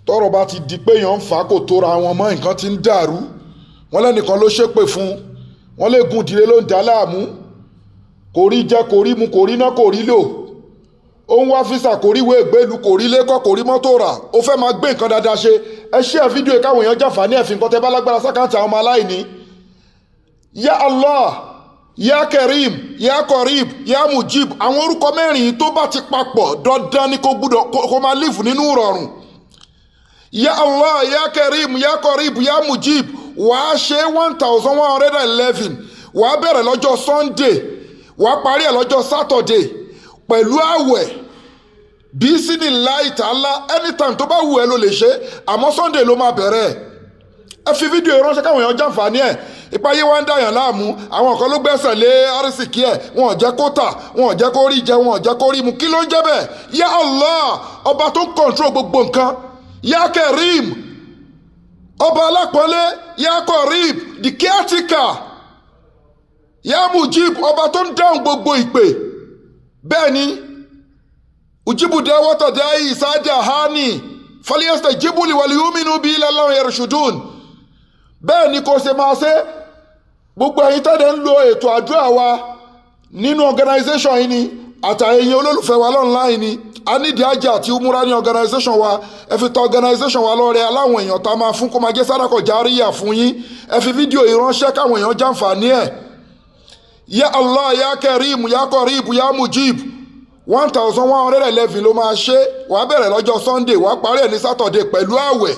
tọ́rọ̀ bá ti di pé èèyàn ń fà á kò tóra wọn mọ́ nǹkan ti ń dàrú wọ́n lẹ́nìkan ló ṣépè fún wọ́n lè gun ìdílé ló ń dá láàmú kò rí jẹ kò rí mu kò rí ná kò rí lò ó ń wá físà kò rí ìwé ìgbélú kò rí lẹ́kọ̀ọ́ kò rí mọ́tò rà ó fẹ́ máa gbé nǹkan dáadáa ṣe ẹ share fídíò yìí káwọn èèyàn jàǹfààní ẹ̀fìn nǹkan tẹ́ bá lágbára sákàǹtì àwọn ọmọ aláìní. Ya Allah, Ya Karim, Ya Qarib, Ya Mujib àwọn orúkọ mẹ́rin tó bá ti papọ̀ dandan ni kó máa live nínú ìrọ̀rùn. Ya Allah, Ya Karim, Ya Qarib, Ya Mujib wàá ṣe 1111 wàá bẹ̀rẹ̀ lọ́jọ́ Sunday wàá parí ẹ̀ lọ́jọ́ Saturday pẹ̀lú àwẹ̀ bísíní láì tààlà anytime tó bá wù ẹ́ ló lè ṣe àmọ́ Sunday ló máa bẹ̀rẹ̀ ẹ fi fídíò ìránṣẹ́ káwọn èèyàn jàǹfààní ẹ̀ ìpayé wa ń dàyàn láàmú àwọn kan ló gbẹ́sẹ̀ lé arísìkí ẹ̀ wọn ò jẹ́ kó tà wọn ò jẹ́ kó rí jẹ wọn ò jẹ́ kó rí mu kí ló ń jẹ́ bẹ́ẹ̀ Ya Allah ọba tó ń control gbogbo nǹkan Ya Karim ọba alápọ̀nlé Ya Qarib the caretaker Ya Mujib ọba tó ń dáhùn gbogbo ìpè bẹ́ẹ̀ ni ujibu dawata da'i sada hani falyastajibu li wal yu'minu bi la'allahum yarshudun bẹ́ẹ̀ ni kò ṣe máa ṣe gbogbo ẹ̀yin tẹ́lẹ̀ ń lo ètò àdúrà wa nínú organisation yìí ni àtàyẹ̀yìn olólùfẹ́ wa online ni a nídìí Hajj àti Umurah ní organisation wa ẹ fi tọ organisation wa lọ́rẹ aláwọn èèyàn tá a máa fún kó máa jẹ́ sàdákà járíyà fún yín ẹ fi fídíò ìránṣẹ́ káwọn èèyàn jàǹfààní ẹ̀ Ya Allah, Ya Karim, Ya Qarib, Ya Mujib 1111 ló máa ṣe wàá bẹ̀rẹ̀ lọ́jọ́ Sunday wàá parí ẹ̀ ní Saturday pẹ̀lú àwẹ̀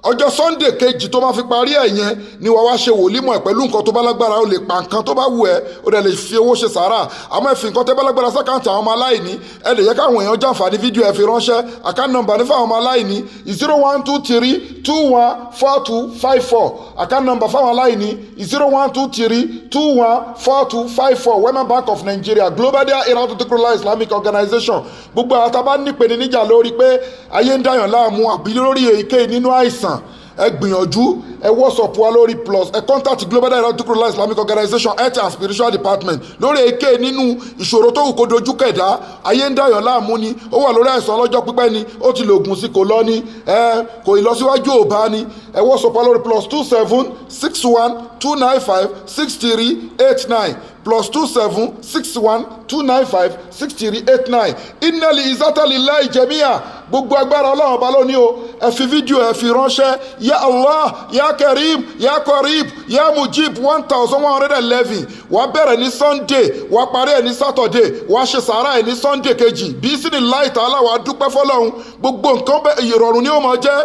ọjọ́ Sunday kejì tó máa fi parí ẹ̀ yẹn ni wàá wá ṣe wòlímọ̀ ẹ̀ pẹ̀lú nǹkan tó bá lágbára ó lè pa nǹkan tó bá wù ẹ́ ó dẹ̀ lè fi owó ṣe sàárà àmọ́ ẹ fi nǹkan tó bá lágbára sákàǹtì àwọn ọmọ aláìní ẹ lè yẹ káwọn èèyàn jàǹfààní fídíò ẹ fi ránṣẹ́ account number ní fáwọn ọmọ aláìní 0123214254 account number fáwọn aláìní 0123214254 Wema Bank of Nigeria Global Dahiratu Dhikrlahi Islamic Organization gbogbo àwọn tá a bá nípele níjà lórí pé ayé ń dàyàn láàmú àbí lórí èyíkéyìí nínú àìsàn ẹ gbìyànjú ẹ WhatsApp wa lórí plus ẹ contact Global Dahiratu Dhikrlahi Islamic Organization Health and Spiritual Department lórí èké nínú ìṣòro tó wù kó dojú kẹ̀dá ayé ń dàyàn láàmú ni ó wà lórí àìsàn ọlọ́jọ́ pípẹ́ ni ó ti lògùn sí kò lọ ni kò ìlọsíwájú ò bá ni ẹ WhatsApp wa lórí plus 2761295638 +2761295638 innali izata lillahi jami'a gbogbo agbára ọlọ́run ọba lónìí o ẹ fi fídíò ẹ fi ránṣẹ́ Ya Allah, Ya Karim, Ya Qarib, Ya Mujib 1111 wàá bẹ̀rẹ̀ ní Sunday wàá parí ẹ̀ ní Saturday wàá ṣe sàárà ẹ̀ ní Sunday kejì bí sínú láì tààlà wàá dúpẹ́ fọlọ́run gbogbo nǹkan ìrọ̀rùn ni ó máa jẹ́.